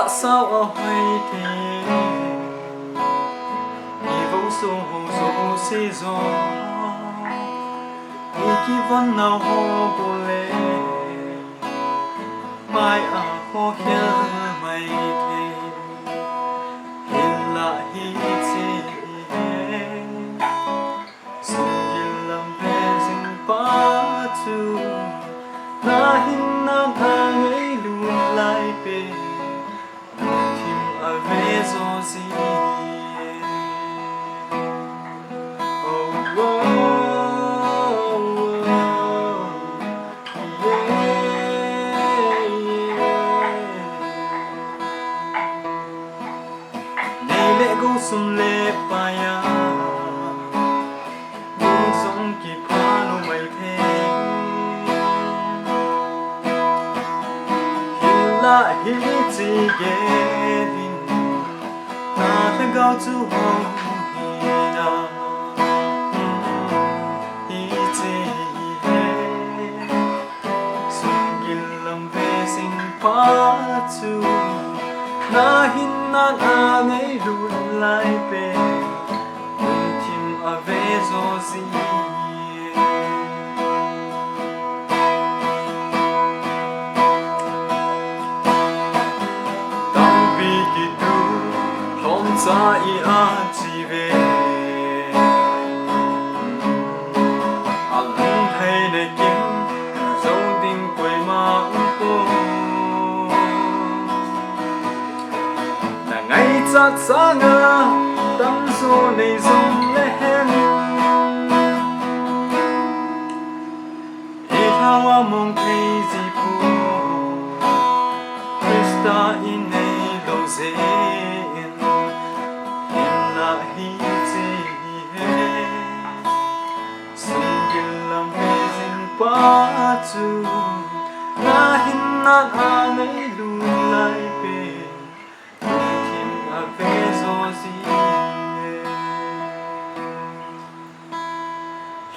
ta sao ở hay thế đi vô số số xí gió đi khi vẫn nào hồ bồ lê mai à khó khăn mày thế hiện lại hi chế sunggil làm vejingpa tu na hin na ngay luôn lại về tim ở về gió gì sum le paya bung song ki phanu mai the hila hi chi ge din na thangao chu hong hi na hi chi he sunggil lam ve sing pa chu na hin na ngay luôn lại về tim ở về gió gì đang vì kỳ tu không xa ý à chỉ về anh thấy này kiếm dấu tình quay mà ngày chát xa ngờ tâm số này rung lên ý thao mong thấy gì phụ Krista in này lâu dên hiện là hi chế he sunggil làm vejingpa tu na hin na ngay luôn lại về về gió gì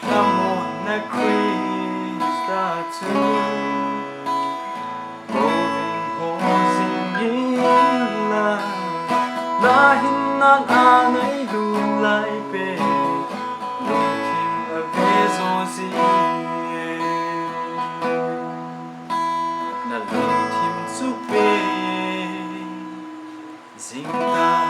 là một nét Krista tu bầu hình hồ sinh là na hin na ngay luôn lại về lòng tim ở về gió gì là lòng tim giúp về vejingpa